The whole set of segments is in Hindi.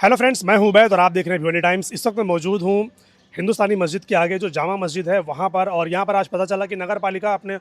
हेलो फ्रेंड्स, मैं हूं उबैद और आप देख रहे हैं भिवानी टाइम्स। इस वक्त मैं मौजूद हूं हिंदुस्तानी मस्जिद के आगे, जो जामा मस्जिद है वहां पर। और यहां पर आज पता चला कि नगर पालिका अपने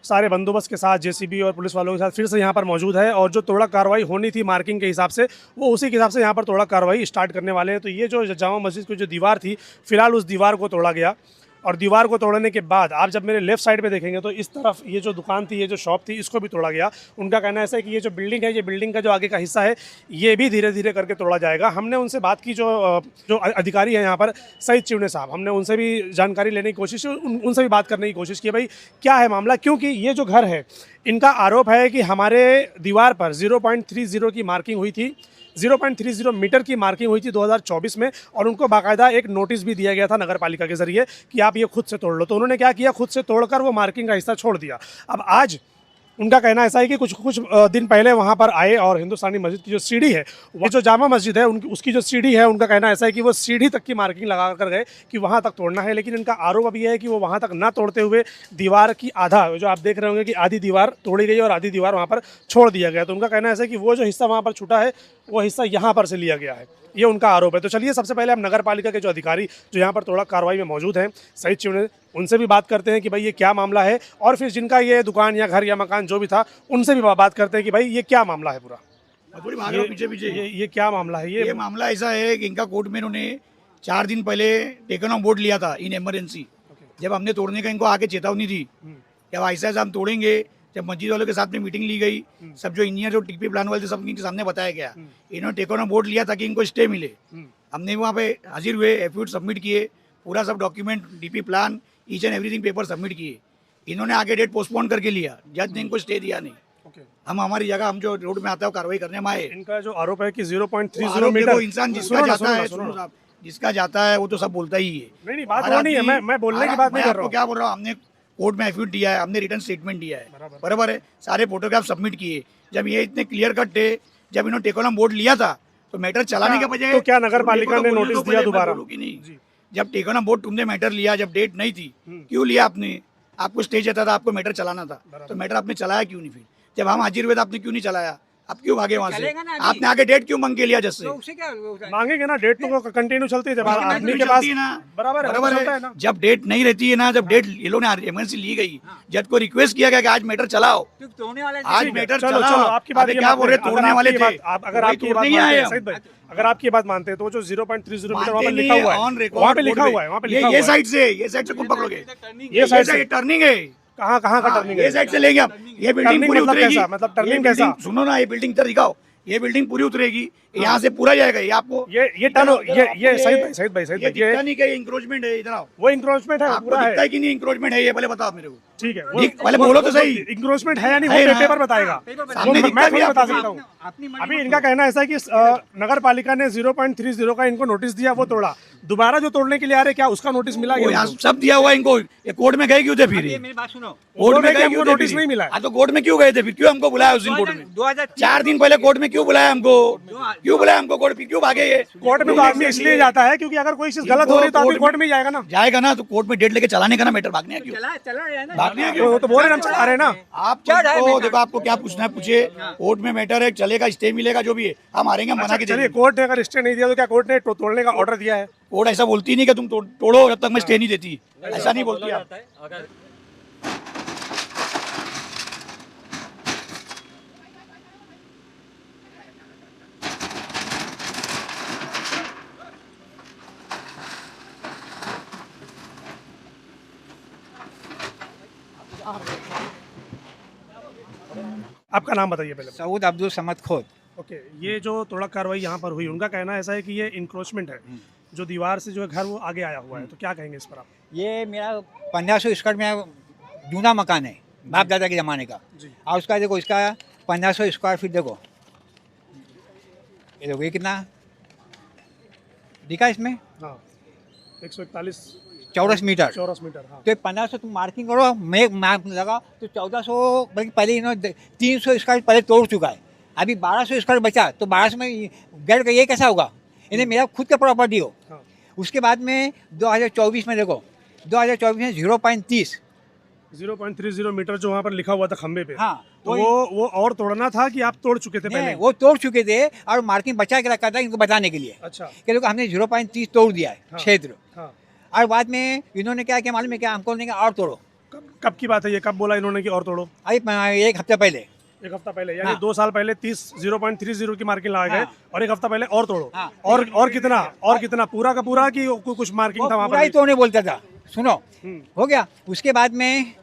सारे बंदोबस्त के साथ जेसीबी और पुलिस वालों के साथ फिर से यहां पर मौजूद है। और जो तोड़ा कार्रवाई होनी थी मार्किंग के हिसाब से, वो उसी के हिसाब से यहां पर तोड़ा कार्रवाई स्टार्ट करने वाले हैं। तो ये जो जामा मस्जिद की जो दीवार थी, फिलहाल उस दीवार को तोड़ा गया। और दीवार को तोड़ने के बाद आप जब मेरे लेफ्ट साइड पे देखेंगे तो इस तरफ ये जो दुकान थी, ये जो शॉप थी, इसको भी तोड़ा गया। उनका कहना ऐसा है कि ये जो बिल्डिंग है, ये बिल्डिंग का जो आगे का हिस्सा है, ये भी धीरे धीरे करके तोड़ा जाएगा। हमने उनसे बात की, जो अधिकारी है यहाँ पर, सईद चिवने साहब, हमने उनसे भी जानकारी लेने की कोशिश की, उनसे भी बात करने की कोशिश की, भाई क्या है मामला। क्योंकि ये जो घर है, इनका आरोप है कि हमारे दीवार पर 0.30 की मार्किंग हुई थी, 0.30 मीटर की मार्किंग हुई थी 2024 में। और उनको बाकायदा एक नोटिस भी दिया गया था नगर पालिका के जरिए कि आप ये खुद से तोड़ लो। तो उन्होंने क्या किया, खुद से तोड़कर वो मार्किंग का हिस्सा छोड़ दिया। अब आज उनका कहना ऐसा है कि कुछ दिन पहले वहाँ पर आए और हिंदुस्तानी मस्जिद की जो सीढ़ी है, वो जो जामा मस्जिद है उनकी, उसकी जो सीढ़ी है, उनका कहना ऐसा है कि वो सीढ़ी तक की मार्किंग लगा कर गए कि वहाँ तक तोड़ना है। लेकिन इनका आरोप अब ये है कि वो वहाँ तक ना तोड़ते हुए दीवार की आधा, जो आप देख रहे होंगे कि आधी दीवार तोड़ी गई और आधी दीवार वहाँ पर छोड़ दिया गया। तो उनका कहना ऐसा है कि वो जो हिस्सा वहाँ पर छूटा है, वो हिस्सा यहाँ पर से लिया गया है, ये उनका आरोप है। तो चलिए सबसे पहले हम नगर पालिका के जो अधिकारी जो यहाँ पर तोड़ा कार्रवाई में मौजूद हैं, सईद चिवने, उनसे भी बात करते हैं कि भाई ये क्या मामला है। और फिर जिनका ये दुकान या घर या मकान जो भी था, उनसे भी बात करते हैं कि भाई ये क्या मामला है पूरा। थोड़ी भाग रहा हूं पीछे पीछे। ये क्या मामला है? ये मामला ऐसा है कि इनका कोर्ट में इन्होंने 4 दिन पहले टेकन ऑन बोर्ड लिया था इन इमरजेंसी। जब हमने तोड़ने का इनको आके चेतावनी दी, जब ऐसा ऐसा हम तोड़ेंगे, जब मस्जिद वालों के साथ में मीटिंग ली गई, सब जो इंजीनियर जो टीपी प्लान वाले थे, सब इनके सामने बताया गया। इन्होंने टेकन ऑन बोर्ड लिया ताकि इनको स्टे मिले। हमने वहाँ पे हाजिर हुए, एफिडेविट सबमिट किए, पूरा सब document, DP plan, each and everything paper submit किए। इन्होंने आगे डेट पोस्टपोन करके लिया, जज ने इनको स्टे दिया नहीं। हम हमारी जगह, हम जो रोड में आता है कार्रवाई करने में आए। इनका जो आरोप है कि 0.30 मीटर, इंसान जिसका जाता है, जिसका जाता है वो तो सब बोलता ही है। नहीं बात वो नहीं है, मैं बोलने की बात नहीं कर रहा हूँ। क्या बोल रहा हूँ, हमने कोर्ट में एफिडेविट दिया है, हमने रिटर्न स्टेटमेंट दिया है, बराबर है, सारे फोटोग्राफ सबमिट किए। जब ये इतने क्लियर कट थे, जब इन्होंने टेकन ऑन बोर्ड लिया था, तो मैटर चलाने के बजाय तो क्या नगर पालिका ने नोटिस दिया दोबारा? नहीं, जब टेकन ऑन बोर्ड तुमने मैटर लिया, जब डेट नहीं थी, क्यों लिया आपने? आपको स्टे चाहता था, आपको मैटर चलाना था, तो मैटर आपने चलाया क्यों नहीं? फिर जब हम हाजिर हुए तो आपने क्यों नहीं चलाया? आप क्यों भागे वहाँ से? आपने आगे डेट क्यों मांग के लिया? जज से मांगेंगे ना, डेट तो कंटिन्यू चलती है आदमी के पास ना, बराबर है। जब डेट नहीं रहती है ना, जब डेट ये लोग ने इमरजेंसी ली गई, जज को रिक्वेस्ट किया गया कि आज मैटर चलाओ, आज मैटर चलाओ। आपकी बात क्या बोल रहे, तोड़ने वाले थे। अगर आपकी बात मानते हैं तो जो 0.30 मीटर वहाँ पर लिखा हुआ है, वहाँ पे लिखा हुआ है, ये साइड से कौन पकड़ोगे? ये साइड से टर्निंग है। कहाँ का टर्निंग है? ये साइड से लेंगे हम। ये बिल्डिंग पूरी उतरेगी, मतलब टर्निंग कैसा? सुनो ना, ये बिल्डिंग इधर दिखाओ, ये बिल्डिंग पूरी उतरेगी, यहाँ से पूरा जाएगा। ये आपको ये टर्न, ये सहीद भाई ये दिखता नहीं, क्या इंक्रोचमेंट है? इधर आओ, वो इंक्रोचमेंट है, आपको दिखता है कि नहीं इंक्रोचमेट है? ये पहले बताओ मेरे को। ठीक है, पहले बोलो तो सही, इंक्रोचमेंट है या नहीं, वो पेपर बताएगा, मैं थोड़ी बता सकता हूँ। अभी इनका कहना ऐसा है कि नगर पालिका ने 0.30 का इनको नोटिस दिया, वो तोड़ा। दोबारा जो तोड़ने के लिए आ रहे, क्या उसका नोटिस मिला? सब दिया हुआ इनको। ये कोर्ट में गए क्यों थे? फिर मेरी बात सुनो, कोर्ट में गए क्यों? नोटिस नहीं मिला। तो कोर्ट में क्यों गए थे? फिर क्यों हमको बुलाया उस दिन कोर्ट में? 4 दिन पहले कोर्ट में क्यों बुलाया हमको? क्यों बुलाया हमको कोर्ट? क्यों भागे? ये कोर्ट में तो आदमी इसलिए जाता है क्योंकि अगर कोई चीज गलत हो रही तो आदमी कोर्ट में जाएगा ना। जाएगा ना, तो कोर्ट में डेट लेके चलाने का ना मैटर, भागने क्यों? भागने क्यों? तो बोल रहे हम चला रहे ना। आप देखो, आपको क्या पूछना है पूछिए। कोर्ट में मैटर है, चलेगा, स्टे मिलेगा, जो भी है हम हारेंगे, मना के चलिए। कोर्ट ने अगर स्टे नहीं दिया तो क्या कोर्ट ने तोड़ने का ऑर्डर दिया है? कोर्ट ऐसा बोलती नहीं कि तुम तोड़ो जब तक मैं स्टे नहीं देती, ऐसा नहीं बोलती आप। आपका नाम बताइए पहले। सऊद अब्दुल समद खोद। ओके, ये जो तोड़ा कार्रवाई यहाँ पर हुई, उनका कहना ऐसा है कि ये इंक्रोचमेंट है, जो दीवार से जो है घर वो आगे आया हुआ है। तो क्या कहेंगे इस पर आप? ये मेरा 1500 स्क्वायर में जूना मकान है, बाप दादा के ज़माने का। और उसका देखो, इसका 1500 स्क्वायर फीट देखो, ये देखो, ये कितना दिखा इसमें? हाँ, 141 चौरस मीटर। हाँ। तो 1500 तुम मार्किंग करो, मैं मार्क लगा तो 1400, बल्कि पहले इन्होंने 300 स्क्वायर पहले तोड़ चुका है, अभी 1200 स्क्वायर बचा, तो 1200 में गड़ गया, ये कैसा होगा? इन्हें मेरा खुद का प्रॉपर्टी हो। हाँ। उसके बाद में 2024 में देखो, 2024 में 0.30 0.30 मीटर जो वहाँ पर लिखा हुआ था खंबे पे, हाँ, तो वो और तोड़ना था कि आप तोड़ चुके थे नहीं, पहले? वो तोड़ चुके थे और मार्किंग बचा के रखा था इनको बताने के लिए अच्छा। कि देखो हमने 0.30 तोड़ दिया है हाँ। क्षेत्र। हाँ। और बाद में इन्होंने क्या किया मालूम है क्या, हमको नहीं और तोड़ो। कब की बात है ये? कब बोला इन्होंने कि और तोड़ो? अभी 1 हफ्ते पहले। एक हफ्ता पहले, यानी हाँ। 2 साल पहले 0.30 की मार्किंग लगा गए हाँ। और एक हफ्ता पहले और तोड़ो। हाँ। और कितना पूरा का पूरा कि कुछ मार्किंग वो था वहाँ पूरा ही पर? तोड़ने बोलता था। सुनो, हम्म। हो गया। उसके बाद में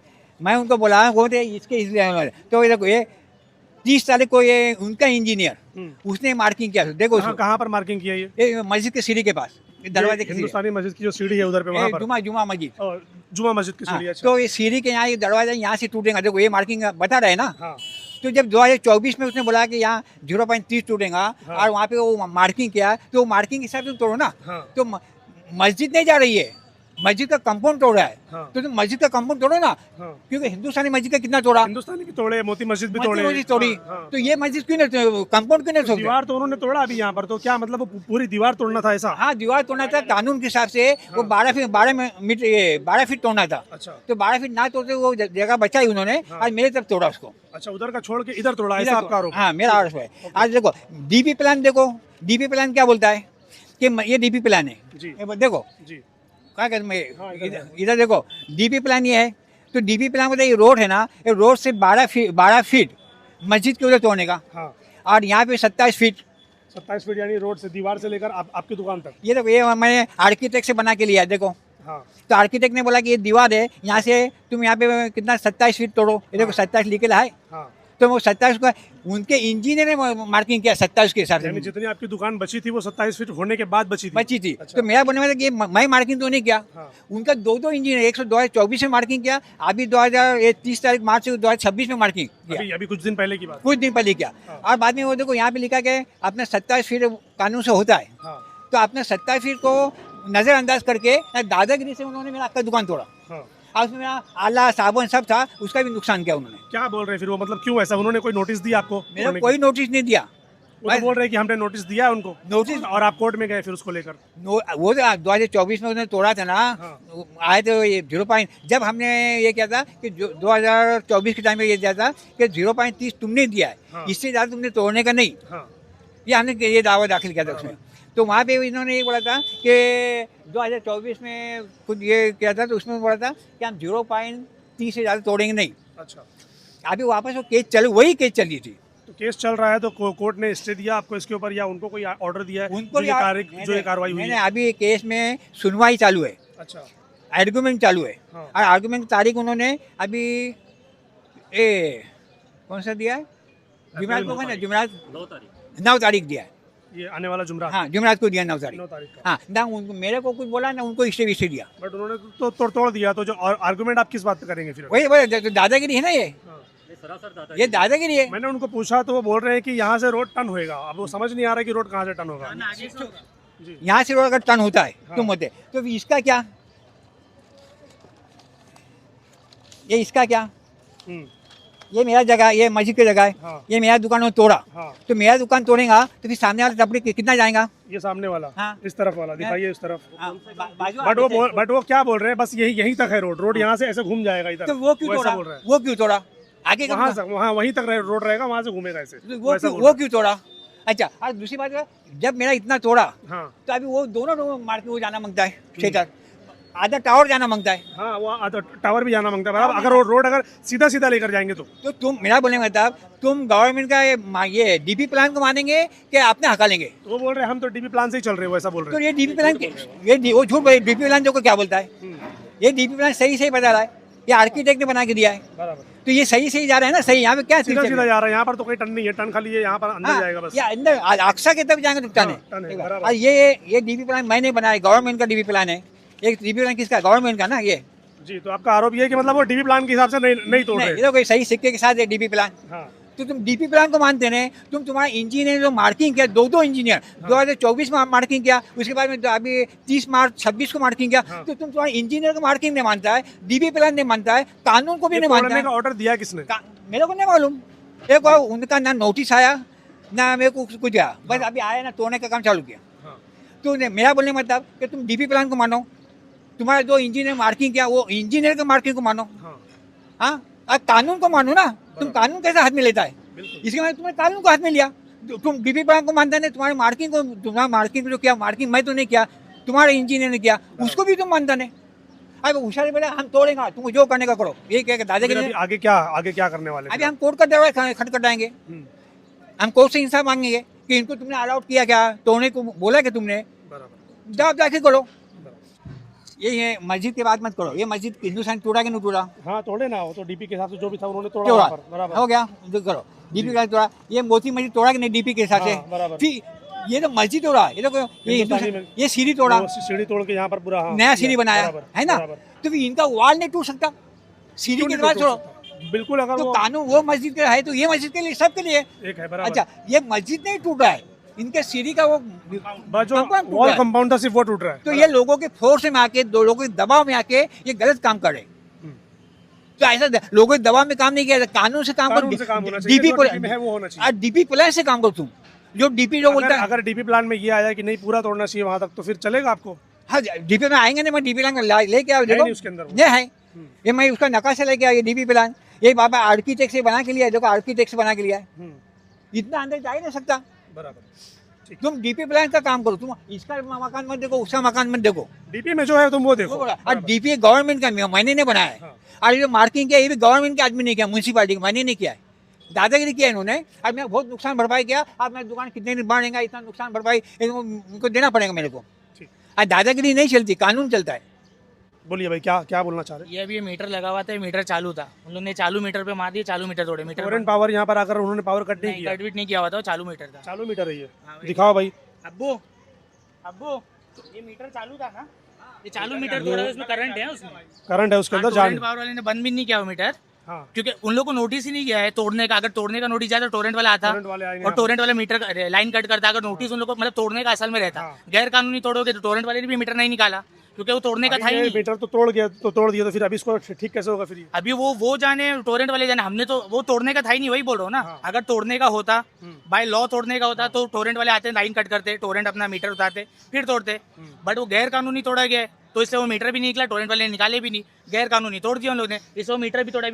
मैं उनको बोला वो थे इसके इसलिए, तो ये देखो ये 30 तारीख को ये उनका इंजीनियर उसने मार्किंग किया, देखो उसको। कहाँ पर मार्किंग किया ये? ये मस्जिद के सीढ़ी के पास, ये दरवाजे ये के सीढ़ी, हिंदुस्तानी मस्जिद की जो सीढ़ी है उधर पे वहाँ पर? जुमा मस्जिद। और जुमा मस्जिद की हाँ, सीढ़ी। अच्छा। तो ये सीढ़ी के यहाँ ये दरवाजा यहाँ से टूटेगा, देखो ये मार्किंग बता रहे हैं ना। हाँ। तो जब 2024 में उसने बोला कि यहाँ 0.30 टूटेगा हाँ। और वहाँ पे वो मार्किंग किया, तो वो मार्किंग के हिसाब से तोड़ो ना। हाँ। तो मस्जिद नहीं जा रही है, मस्जिद का कंपाउंड तोड़ा है। हाँ। तो तुम मस्जिद का कंपाउंड तोड़ो ना, हाँ। क्योंकि हिंदुस्तानी मस्जिद का कितना तोड़ा, हिंदुस्तानी भी तोड़े, मोती मस्जिद भी मस्जिद तोड़े। मस्जिद तोड़ी। हाँ, हाँ। तो ये मस्जिद क्यों नहीं, कंपाउंड क्यों नहीं तोड़ते? दीवार तो उन्होंने तोड़ा अभी यहाँ पर, तो क्या मतलब वो पूरी दीवार तोड़ना था ऐसा? हाँ, दीवार तोड़ना था कानून के हिसाब से। वो 12 फीट तोड़ना था। अच्छा। तो 12 फीट ना तोड़ते वो जगह बचाई उन्होंने, हाँ। आज मेरे तरफ तोड़ा उसको। अच्छा, उधर का छोड़ के इधर तोड़ा, इधर ऐसा तो- आपका आरोप? हाँ, मेरा आरोप है। आज देखो डीपी प्लान, देखो डीपी प्लान क्या बोलता है कि ये डीपी प्लान है। जी। ये देखो जी। क्या कहते हाँ, हैं, इधर इधर देखो डीपी प्लान ये है। तो डीपी प्लान मतलब ये रोड है ना, ये रोड से 12 फीट मस्जिद के उधर तोड़ने का, हाँ। और यहाँ पे 27 फीट। 27 फीट, यानी रोड से, दीवार से लेकर आपकी दुकान तक? ये देखो ये मैंने आर्किटेक्ट से बना के लिया है, देखो। हाँ। तो आर्किटेक्ट ने बोला कि ये दीवार है, यहाँ से तुम यहाँ पे कितना 27 फीट तोड़ो। ये देखो 27 लिखे ला है। हाँ। तो वो 27 का उनके इंजीनियर ने मार्किंग किया 27 के हिसाब यानी से जितनी आपकी दुकान बची थी वो 27 फीट होने के बाद बची थी? अच्छा। तो मेरा बोलने में था कि मैं मार्किंग तो नहीं किया। हाँ। उनका दो इंजीनियर, एक 2024 में मार्किंग किया, अभी 30 तारीख मार्च 2026 में मार्किंग किया, अभी कुछ दिन पहले की बात? कुछ दिन पहले किया। हाँ। और बाद में वो देखो यहाँ पे लिखा कि अपने 27 फीट कानून से होता है। हाँ। तो अपने 27 फीट को नजरअंदाज करके दादागिरी से उन्होंने मेरा आपका दुकान तोड़ा, हाँ। और उसमें मेरा आला साबुन सब था, उसका भी नुकसान किया उन्होंने। क्या बोल रहे हैं फिर वो, मतलब क्यों ऐसा? उन्होंने कोई नोटिस दिया आपको? मेरा कोई नोटिस नहीं दिया। वो तो बोल रहे हैं कि हमने नोटिस दिया है उनको। नोटिस और आप कोर्ट में गए फिर उसको लेकर? वो तो 2024 में उन्होंने तोड़ा था ना। हाँ। आए थे ये 0. जब हमने ये किया था कि 2024 के टाइम में ये दिया था कि 0.30 तुमने दिया है, हाँ। इससे ज़्यादा तुमने तोड़ने का नहीं। हाँ। ये हमने ये दावा दाखिल किया था उसमें। तो वहाँ पे इन्होंने ये बोला था कि 2024 में खुद ये किया था, तो उसमें बोला था कि हम 0.30 से ज़्यादा तोड़ेंगे नहीं। अच्छा। अभी वापस वो केस वही केस चली थी। तो केस चल रहा है, तो कोर्ट ने स्टे दिया आपको इसके ऊपर, या उनको कोई ऑर्डर दिया है उनको जो ये कार्रवाई हुई है? अभी केस में सुनवाई चालू है, अच्छा। आर्गूमेंट चालू है। हाँ। और आर्गूमेंट की तारीख उन्होंने अभी कौन सा दिया है, जुमेरात को है ना, जुमेरात 9 तारीख दिया है। ये आने वाला जुमरा? हाँ, जुमेरात को दिया 9 तारीख। 9 तारीख का। हाँ, ना उनको मेरे को कुछ बोला ना उनको स्टे दिया। बट उन्होंने तो तोड़ दिया, तो जो आर्गुमेंट आप किस बात पे करेंगे फिर? वही तो दादागिरी है ना, हाँ। ये दादागिरी है। मैंने उनको पूछा तो वो बोल रहे हैं कि यहाँ से रोड टर्न होएगा। अब वो समझ नहीं आ रहा कि रोड कहाँ से टर्न होगा। जी। यहाँ से रोड अगर टर्न होता है हाँ। तुम होते, तो इसका क्या, ये इसका क्या, हम्म। ये मेरा जगह, ये मस्जिद की जगह है। हाँ। ये मेरा दुकान तोड़ा, हाँ। तो मेरा दुकान तोड़ेगा तो फिर सामने वाला टपड़ी कितना जाएगा? ये सामने वाला? हाँ। इस तरफ वाला दिखाइए, इस तरफ। हाँ, बाजू बट वो क्या बोल रहे हैं, बस यहीं तक है रोड यहाँ से ऐसे घूम जाएगा इधर। तो वो क्यों ऐसा तोड़ा? बोल रहे हैं। वो क्यों तोड़ा? आगे का वहाँ वहीं तक रोड रहेगा, वहाँ से घूमेगा ऐसे। वो ऐसा क्यों, बोल वो रहे क्यों तोड़ा? अच्छा, और दूसरी बात है, जब मेरा इतना तोड़ा हैं। हाँ। तो अभी वो दोनों मार्केट वो जाना मांगता है, क्षेत्र आधा टावर जाना मांगता है। हाँ, वो टावर भी जाना मांगता है। बराबर, अगर रोड अगर सीधा सीधा लेकर जाएंगे तो तुम मेरा बोलने का मतलब, तुम गवर्नमेंट का ये डीपी प्लान को मानेंगे कि अपने हका लेंगे? तो वो बोल रहे हैं हम तो डीपी प्लान से ही चल रहे हैं, वो ऐसा बोल तो रहे ये डीपी प्लान वो झूठ बोले। डीपी प्लान देखो क्या बोलता है, हैं। ये डीपी प्लान सही बता रहा है, ये आर्किटेक्ट ने बना के दिया है। बराबर, तो ये सही जा रहा है ना, सही। यहाँ पे क्या सीधा सीधा जा रहा है। यहाँ पर तो कोई टर्न नहीं है, टर्न खाली है यहाँ पर अंदर जाएगा बस। या अंदर अक्सा के तब जाएंगे तो टर्न हाँ, टर्न है, है। बराबर। और ये डीपी प्लान मैंने बनाया, गवर्नमेंट का डीपी प्लान है। एक डीपी प्लान किसका? गवर्नमेंट का ना। ये जी, तो आपका आरोप ये है कि मतलब वो डीपी प्लान के हिसाब से नहीं तोड़ नहीं, रहे? ये तो कोई सही सिक्के के साथ है डीपी प्लान। हाँ। तो तुम डीपी प्लान को मानते नहीं, तुम्हारा इंजीनियर जो मार्किंग किया, दो इंजीनियर 2024 में मार्किंग किया, उसके बाद में तो अभी 30 मार्च 26 को मार्किंग किया। हाँ। तो तुम तुम्हारा इंजीनियर को मार्किंग नहीं मानता है, डीपी प्लान नहीं मानता है, कानून को भी नहीं मानता तोड़ने है। का ऑर्डर दिया किसने? मेरे को नहीं मालूम, एक बार उनका ना नोटिस आया ना मेरे को कुछ आया, बस अभी आया ना तोड़ने का काम चालू किया। हाँ। तो मेरा बोलने का मतलब कि तुम डीपी प्लान को मानो, तुम्हारे दो इंजीनियर मार्किंग किया, वो इंजीनियर के मार्किंग को मानो। हाँ। हाँ, अब कानून को मानो ना। तुम कानून कैसे हाथ में लेता है? इसके बाद तुमने कानून को हाथ में लिया। तुम डीपी प्लान को मानते नहीं, तुम्हारा मार्किंग जो किया, मार्किंग मैं तो नहीं किया, तुम्हारे इंजीनियर ने किया, उसको भी तुम मानता नहीं। अब होशियारी बोला हम तोड़ेंगे, तुम जो करने का करो। ये क्या दादागिरी? फिर अभी आगे क्या करने वाले? अभी हम कोर्ट का दरवाजा खटखटाएंगे, हम कोर्ट से इंसाफ मांगेंगे कि इनको तुमने अलाउड किया क्या, तोड़ने को बोला कि तुमने, जवाब दाखिल करो। ये मस्जिद की बात मत करो, ये मस्जिद हिंदुस्तान तोड़ा कि नहीं तोड़ा? हाँ तोड़े ना, वो तो डीपी के हिसाब से जो भी था उन्होंने तोड़ा वहाँ पर, बराबर हो गया, जो करो। डीपी का तोड़ा, ये मोती मस्जिद तोड़ा कि नहीं डीपी के हिसाब से? हाँ, बराबर। फिर ये तो मस्जिद तोड़ा, ये तो ये सीढ़ी तोड़ा, वो सीढ़ी तोड़ के यहाँ पर पूरा नया सीढ़ी बनाया है ना, तो फिर इनका वाल नहीं टूट सकता? सीढ़ी के बाद छोड़ो, बिल्कुल। अगर तो वो कानून वो मस्जिद का है तो ये मस्जिद के लिए, सबके लिए एक है, बराबर। अच्छा, ये मस्जिद नहीं टूट रहा है, इनके सीढ़ी का वो जो कंपाउंड टूट रहा वॉल है। कंपाउंड था सिर्फ वो टूट रहा है। तो ये लोगों के फोर्स में आके, दो लोगों के दबाव में आके ये गलत काम कर रहे हैं। तो ऐसा लोगों के दबाव में काम नहीं किया, कानून से काम करो। कानून से काम होना चाहिए, डीपी जो DP में है वो होना चाहिए। डीपी प्लान से काम करो तुम, जो डीपी जो बोलता है। अगर डीपी प्लान में ये आया कि नहीं पूरा तोड़ना चाहिए वहां तक, तो फिर चलेगा आपको? हाँ, डीपी में आएंगे नहीं, मैं डीपी प्लान लेके आओ, देखो नहीं उसके अंदर वो। ये है, ये मैं उसका नकाशा लेके आया, डीपी प्लान, ये बाबा आर्किटेक्ट से बना के लिया है, देखो आर्किटेक्ट से बना के लिया है। इतना अंदर जा ही नहीं सकता। बराबर। तुम डीपी प्लान का काम करो, तुम इसका मकान मत देखो, उसका मकान मत देखो। डीपी में जो है तुम वो देखो। और डीपी गवर्नमेंट का मैंने नहीं बनाया है, और ये मार्किंग किया ये भी गवर्नमेंट के आदमी ने किया, म्यूनसिपालिटी मैंने नहीं किया है, दादागिरी किया इन्होंने। अब मैं बहुत नुकसान भरपाई किया, अब मैं दुकान कितने दिन बढ़ेगा, इतना नुकसान भरपाई इनको देना पड़ेगा मेरे को। आज दादागिरी नहीं चलती, कानून चलता है। बोलिए भाई, क्या बोलना चाह रहे हैं? ये अभी मीटर लगा हुआ था, मीटर चालू था, उन लोगों ने चालू मीटर पे मार दिया, चालू मीटर तोड़े। मीटर फॉरेन पावर यहाँ पर आकर उन्होंने पावर कट नहीं किया, कटविट नहीं किया हुआ था, वो चालू मीटर था। चालू मीटर है ये, हाँ, वही। दिखाओ भाई। अब्बू ये मीटर चालू था ना, ये चालू मीटर तोड़ा है, उसमें करंट है, उसमें करंट है उसके अंदर, टोरेंट जान। पावर वाले ने बंद भी नहीं किया वो मीटर, हाँ, क्योंकि उन लोगों को नोटिस ही नहीं किया है तोड़ने का। अगर तोड़ने का नोटिस जाए तो टोरेंट वाला आता, टोरेंट वाले आएंगे और टोरेंट वाला मीटर लाइन कट करता। अगर नोटिस उन लोगों को मतलब तोड़ने का असल में रहता, गैर कानूनी तोड़ोगे तो टोरेंट वाले ने भी मीटर नहीं निकाला, क्योंकि वो तोड़ने का था ही ये नहीं। मीटर तो तोड़ दिया, तो फिर अभी इसको ठीक कैसे होगा फिर ये? अभी वो जाने, टोरेंट वाले जाने, हमने तो वो तोड़ने का था ही नहीं, वही बोल रहा हूँ ना। अगर तोड़ने का होता, बाय लॉ तोड़ने का होता, तो टोरेंट वाले आते, लाइन कट करते, टोरेंट अपना मीटर उतारते, फिर तोड़ते। बट वो गैर कानूनी तोड़ा गया है, तो इससे वो मीटर भी नहीं निकला, टोरेंट वाले ने निकाले भी नहीं, गैर कानूनी तोड़ दिया उन लोगों ने, इससे वो मीटर भी तोड़ा।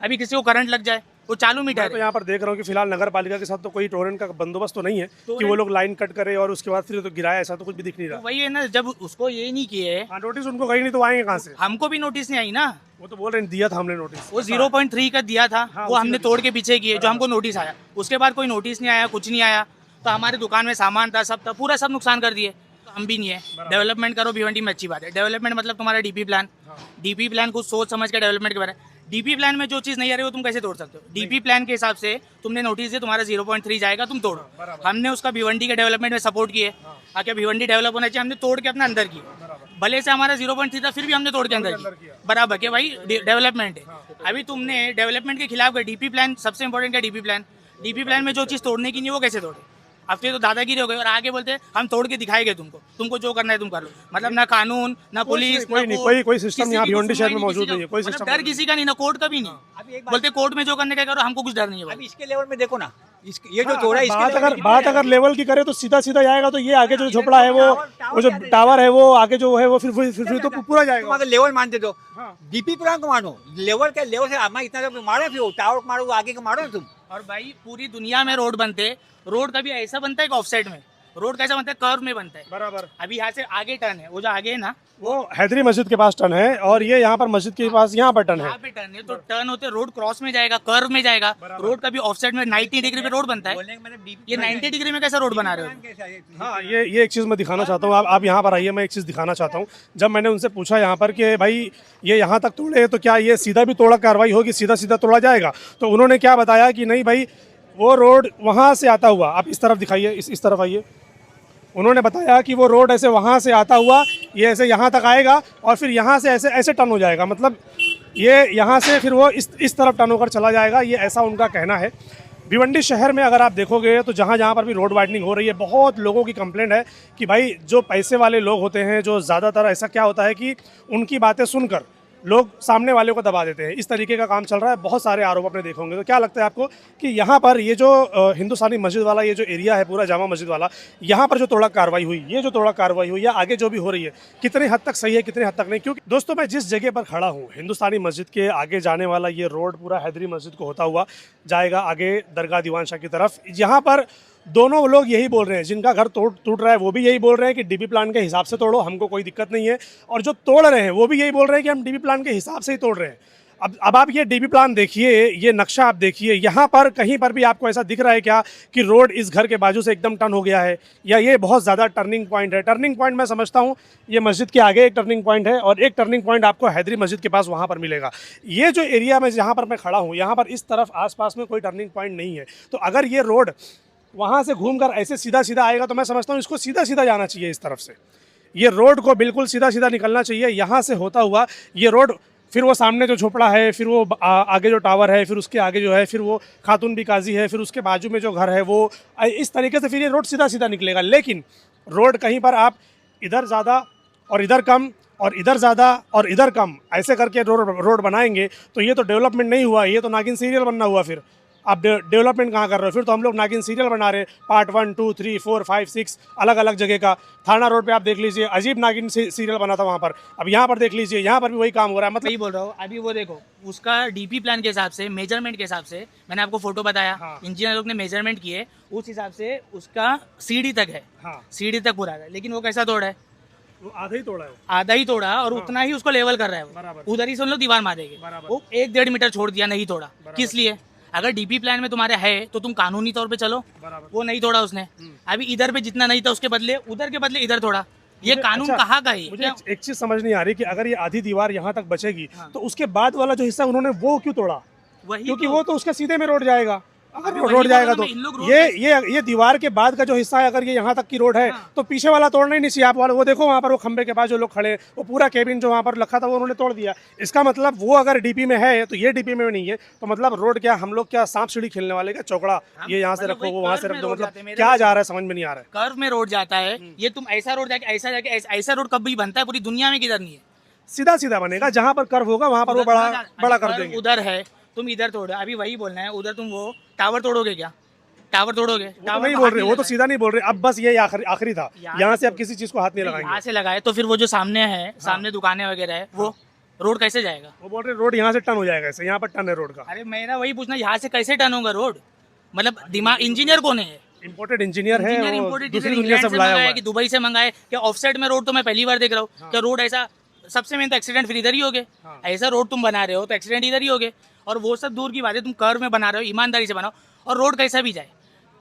अभी किसी को करंट लग जाए, वो चालू मीटर मैं तो है। यहाँ पर देख रहा हूँ कि फिलहाल नगर पालिका के साथ तो कोई टोरेंट का बंदोबस्त तो नहीं है कि वो लोग लाइन कट करे और उसके बाद फिर तो गिराए, ऐसा तो कुछ भी दिख नहीं तो रहा। वही है ना, जब उसको ये नहीं किए, हाँ, नोटिस उनको कहीं नहीं तो आएंगे कहाँ से? हमको भी नोटिस नहीं आई ना। वो तो बोल रहे हैं दिया था हमने नोटिस, वो 0.3 का दिया था, हाँ, वो हमने तोड़ के पीछे किए, जो हमको नोटिस आया। उसके बाद कोई नोटिस नहीं आया, कुछ नहीं आया, तो हमारे दुकान में सामान था, सब था, पूरा सब नुकसान कर दिए। तो हम भी नहीं है, डेवलपमेंट करो भिवंडी में, अच्छी बात है। डेवलपमेंट मतलब तुम्हारा डीपी प्लान, डीपी प्लान कुछ सोच समझ के डेवलपमेंट के बारे में। डीपी प्लान में जो चीज़ नहीं आ रही वो तुम कैसे तोड़ सकते हो? डीपी प्लान के हिसाब से तुमने नोटिस दिया, तुम्हारा 0.3 जाएगा, तुम तोड़ो। हमने उसका भिवंडी के डेवलपमेंट में सपोर्ट किए, आके भिवंडी डेवलप होना चाहिए, हमने तोड़ के अपना अंदर किया। भले से हमारा 0.3 था, फिर भी हमने तोड़ के अंदर किया, बराबर के भाई डेवलपमेंट है। अभी तुमने डेवलपमेंट के खिलाफ गए, डीपी प्लान सबसे इंपॉर्टेंट है। डीपी प्लान में जो चीज़ तोड़ने की नहीं वो कैसे तोड़े? अब तो दादागिरी हो गई, और आगे बोलते हैं हम तोड़ के दिखाएंगे तुमको जो करना है तुम कर लो। मतलब ना कानून, ना पुलिस, कोई सिस्टम यहाँ भिवंडी शहर में मौजूद नहीं है, कोई सिस्टम डर किसी का नहीं, ना कोर्ट का भी नहीं। बोलते कोर्ट में जो करने का करो, हमको कुछ डर नहीं है। अब इसके लेवल में देखो ना, ये जो तोड़ा है, बात अगर लेवल की करे तो सीधा आएगा, तो ये आगे जो झोपड़ा है वो जो टावर है वो आगे जो है वो फिर तो पूरा तुम जाएगा। अगर लेवल मानते तो डीपी प्लान को मानो, लेवल के लेवल से हमारा इतना मारो, फिर टावर मारो, आगे का मारो तुम। और भाई पूरी दुनिया में रोड बनते, रोड कभी ऐसा बनता है कि ऑफसाइड में, रोड कैसा बनता है, कर्व में बनता है। बराबर। अभी यहाँ से आगे टर्न है, वो जो आगे है ना, वो हैदरी मस्जिद के पास टर्न है, और ये यहाँ पर मस्जिद के पास यहाँ पर टर्न है। यहाँ पे टर्न है, तो टर्न होते रोड क्रॉस में जाएगा, कर्व में जाएगा। रोड कभी ऑफसाइड में 90 डिग्री पे रोड बनता है, ये 90 डिग्री में कैसा रोड बना रहे हो? हाँ, ये एक चीज़ मैं दिखाना चाहता हूँ, आप यहाँ पर आइए, मैं एक चीज़ दिखाना चाहता हूँ। जब मैंने उनसे पूछा यहाँ पर कि भाई ये यहाँ तक तोड़े तो क्या ये सीधा भी तोड़ा कार्रवाई होगी, सीधा तोड़ा जाएगा? तो उन्होंने क्या बताया कि नहीं भाई, वो रोड वहाँ से आता हुआ, आप इस तरफ दिखाइए, इस तरफ आइए। उन्होंने बताया कि वो रोड ऐसे वहाँ से आता हुआ ये ऐसे यहाँ तक आएगा, और फिर यहाँ से ऐसे टर्न हो जाएगा, मतलब ये यहाँ से फिर वो इस तरफ टर्न होकर चला जाएगा, ये ऐसा उनका कहना है। भिवंडी शहर में अगर आप देखोगे तो जहाँ पर भी रोड वाइडनिंग हो रही है, बहुत लोगों की कंप्लेंट है कि भाई जो पैसे वाले लोग होते हैं, जो ज़्यादातर ऐसा क्या होता है कि उनकी बातें सुनकर लोग सामने वाले को दबा देते हैं। इस तरीके का काम चल रहा है, बहुत सारे आरोप आपने देखे होंगे। तो क्या लगता है आपको कि यहाँ पर ये जो हिंदुस्तानी मस्जिद वाला ये जो एरिया है पूरा जामा मस्जिद वाला, यहाँ पर जो तोड़ा कार्रवाई हुई, ये जो तोड़ा कार्रवाई हुई या आगे जो भी हो रही है, कितने हद तक सही है, कितने हद तक नहीं? क्योंकि दोस्तों मैं जिस जगह पर खड़ा हूँ, हिंदुस्तानी मस्जिद के आगे जाने वाला ये रोड पूरा हैदरी मस्जिद को होता हुआ जाएगा आगे दरगाह दीवान शाह की तरफ। यहाँ पर दोनों लोग यही बोल रहे हैं, जिनका घर टूट रहा है वो भी यही बोल रहे हैं कि डीपी प्लान के हिसाब से तोड़ो, हमको कोई दिक्कत नहीं है। और जो तोड़ रहे हैं वो भी यही बोल रहे हैं कि हम डीपी प्लान के हिसाब से ही तोड़ रहे हैं। अब आप ये डीपी प्लान देखिए, ये नक्शा आप देखिए, यहाँ पर कहीं पर भी आपको ऐसा दिख रहा है क्या कि रोड इस घर के बाजू से एकदम टर्न हो गया है, या ये बहुत ज़्यादा टर्निंग पॉइंट है? टर्निंग पॉइंट मैं समझता हूँ ये मस्जिद के आगे एक टर्निंग पॉइंट है और एक टर्निंग पॉइंट आपको हैदरी मस्जिद के पास वहाँ पर मिलेगा। ये जो एरिया में जहाँ पर मैं खड़ा हूँ, यहाँ पर इस तरफ आसपास में कोई टर्निंग पॉइंट नहीं है। तो अगर ये रोड वहाँ से घूमकर ऐसे सीधा सीधा आएगा तो मैं समझता हूँ इसको सीधा सीधा जाना चाहिए इस तरफ से। ये रोड को बिल्कुल सीधा सीधा निकलना चाहिए। यहाँ से होता हुआ ये रोड, फिर वो सामने जो झोपड़ा है, फिर वो आगे जो टावर है, फिर उसके आगे जो है, फिर वो खातून भी काजी है, फिर उसके बाजू में जो घर है, वो इस तरीके से फिर ये रोड सीधा सीधा निकलेगा। लेकिन रोड कहीं पर आप इधर ज़्यादा और इधर कम और इधर ज़्यादा और इधर कम ऐसे करके रोड बनाएंगे तो ये तो डेवलपमेंट नहीं हुआ, ये तो नागिन सीरियल बनना हुआ। फिर आप डेवलपमेंट कहाँ कर रहे हो? फिर तो हम लोग नागिन सीरियल बना रहे हैं, पार्ट 1, 2, 3, 4, 5, 6 अलग अलग जगह का। थाना रोड पे आप देख लीजिए, अजीब नागिन सीरियल बना था वहाँ पर। अब यहाँ पर देख लीजिए, यहाँ पर भी वही काम हो रहा है। मतलब वही बोल रहा हूँ। अभी वो देखो, उसका डीपी प्लान के हिसाब से, मेजरमेंट के हिसाब से, मैंने आपको फोटो बताया, हाँ। इंजीनियर लोग ने मेजरमेंट किए, उस हिसाब से उसका सीढ़ी तक है, हाँ, सीढ़ी तक पूरा है। लेकिन वो कैसा तोड़ा है? वो आधा ही तोड़ा है वो। आधा ही तोड़ा और उतना ही उसको लेवल कर रहा है वो। बराबर। उधर ही से उन लोग दीवार मारेंगे, बराबर। वो 1-1.5 मीटर छोड़ दिया, नहीं तोड़ा। किस लिए? अगर डीपी प्लान में तुम्हारे है तो तुम कानूनी तौर पे चलो, बराबर। वो नहीं तोड़ा उसने। अभी इधर पे जितना नहीं था उसके बदले उधर के बदले इधर तोड़ा। ये मुझे- कानून अच्छा, कहाँ का है? मुझे एक चीज समझ नहीं आ रही कि अगर ये आधी दीवार यहाँ तक बचेगी हाँ। तो उसके बाद वाला जो हिस्सा उन्होंने वो क्यों तोड़ा? वही क्योंकि तो। वो तो उसके सीधे में रोड जाएगा। अगर अभी रोड वही जाएगा बोला तो मैं, इन लोग रोड ये दीवार के बाद का जो हिस्सा है, अगर ये यहाँ तक की रोड है हाँ। तो पीछे वाला तोड़ना ही नहीं चाहिए। आप वाला वो देखो, वहाँ पर वो खंबे के पास जो लोग खड़े हैं, वो पूरा केबिन जो वहाँ पर रखा था वो उन्होंने तोड़ दिया। इसका मतलब वो अगर डीपी में है तो ये डीपी में नहीं है। तो मतलब रोड क्या, हम लोग क्या सांप सीढ़ी खेलने वाले क्या? चौकड़ा ये यहाँ से मतलब रखो, वही वो वहाँ कर्व से में रख दो, रोड मतलब जाते हैं मेरे क्या जा रहा है समझ में नहीं आ रहा है। कर्व में रोड जाता है, ये तुम ऐसा रोड जाके ऐसा जाके ऐसा रोड कभी बनता है पूरी दुनिया में? किधर नहीं है। सीधा सीधा बनेगा, जहाँ पर कर्व होगा वहाँ पर वो बड़ा कर देंगे। उधर है, तुम इधर तोड़ो। अभी वही बोलना है, उधर तुम वो टावर तोड़ोगे क्या? टावर तोड़ोगे? वो तो टावर नहीं को बोल हाथ रहे, नहीं वो तो लगाए। सीधा नहीं बोल रहे। अब बस ये आखिरी था, यहाँ से अब किसी चीज को हाथ नहीं यहाँ लगाएंगे। से लगाए तो फिर वो जो सामने है, सामने दुकानें वगैरह है, वो रोड कैसे जाएगा? वो बोल रहे रोड यहाँ से टर्न हो जाएगा, ऐसे यहाँ पर टर्न है रोड का। अरे मेरा वही पूछना, यहाँ से कैसे टर्न होगा रोड? मतलब दिमाग, इंजीनियर कौन है? इम्पोर्टेड इंजीनियर है, इंजीनियर वो इम्पोर्टेड दूसरी दुनिया से बुलाया हुआ है। कि दुबई से मंगाए क्या? ऑफसेट में रोड तो मैं पहली बार देख रहा हूँ। क्या रोड ऐसा? सबसे मेन तो एक्सीडेंट फिर इधर ही हो गए। ऐसा रोड तुम बना रहे हो तो एक्सीडेंट इधर ही हो गए। और वो सब दूर की बात है, तुम कर्व में बना रहे हो, ईमानदारी से बनाओ और रोड कैसा भी जाए।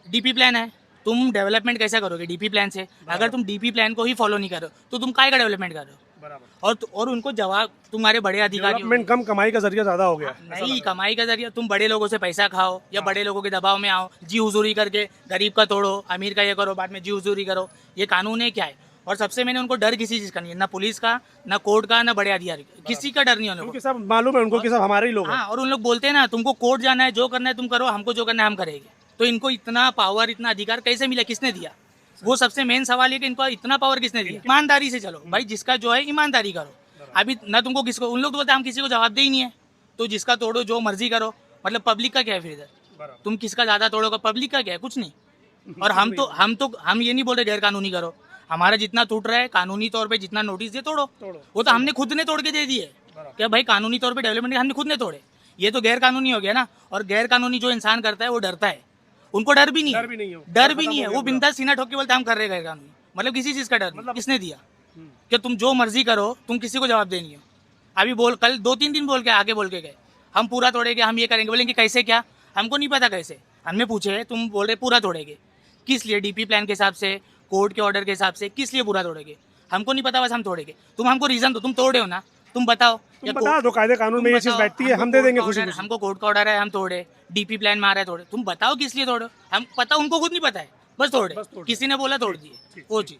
डीपी प्लान है, तुम डेवलपमेंट कैसा करोगे डीपी प्लान से? अगर तुम डीपी प्लान को ही फॉलो नहीं करो तो तुम काय का डेवलपमेंट कर रहे हो? और उनको जवाब, तुम्हारे बड़े अधिकारी, डेवलपमेंट कम, कमाई का जरिया ज्यादा हो गया। नहीं कमाई का जरिया, तुम बड़े लोगों से पैसा खाओ या बड़े लोगों के दबाव में आओ, जी हुजूरी करके गरीब का तोड़ो, अमीर का ये करो, बाद में जी हुजूरी करो। ये कानून है क्या है? और सबसे मैंने उनको डर किसी चीज का नहीं है, ना पुलिस का, ना कोर्ट का, ना बड़े अधिकारी, किसी का डर नहीं होने उनके सब मालूम है उनको कि सब हमारे ही लोग हैं। हाँ, और उन लोग बोलते हैं ना, तुमको कोर्ट जाना है, जो करना है तुम करो, हमको जो करना है हम करेंगे। तो इनको इतना पावर, इतना अधिकार कैसे मिला? किसने दिया? वो सबसे मेन सवाल है कि इनको इतना पावर किसने दिया? ईमानदारी से चलो भाई, जिसका जो है ईमानदारी करो। अभी ना तुमको किसको, उन लोग तो बोलते हैं हम किसी को जवाब दे ही नहीं है, तो जिसका तोड़ो, जो मर्जी करो। मतलब पब्लिक का क्या है फिर इधर? तुम किसका ज्यादा तोड़ोगे? पब्लिक का क्या है? कुछ नहीं। और हम ये नहीं बोल रहे गैर कानूनी करो, हमारा जितना टूट रहा है कानूनी तौर पे जितना नोटिस दे तोड़ो। वो तो हमने खुद ने तोड़ के दे दिए क्या भाई? कानूनी तौर पे डेवलपमेंट हमने खुद ने तोड़े, ये तो गैर कानूनी हो गया ना। और गैर कानूनी जो इंसान करता है वो डरता है, उनको डर भी नहीं है, डर भी नहीं है। वो बिंदास सीना ठोक के बोलता है हम कर रहे गैर कानूनी। मतलब किसी चीज का डर नहीं। किसने दिया कि तुम जो मर्जी करो, तुम किसी को जवाब देनी हो? अभी कल 2-3 दिन बोल के आगे बोल के गए हम पूरा तोड़ेंगे, हम ये करेंगे। बोलेंगे कैसे? क्या हमको नहीं पता कैसे। हमने पूछे, तुम बोल रहे पूरा तोड़ेंगे, किस लिए? डीपी प्लान के हिसाब से, कोर्ट के ऑर्डर के हिसाब से, किस लिए पूरा तोड़ेंगे? हमको नहीं पता, बस हम तोड़ेंगे। तुम हमको रीजन दो, तुम तोड़े हो ना, तुम बताओ। तुम बता दो, कायदे कानून में ये चीज बैठती है, हम दे देंगे खुशी खुशी। हमको कोर्ट का ऑर्डर है, हम तोड़े। डीपी प्लान में आ रहा है, तोड़े। तुम बताओ किस लिए तोड़ो। हम पता, उनको खुद नहीं पता है, बस तोड़े। किसी ने बोला तोड़ दिए वो चीज।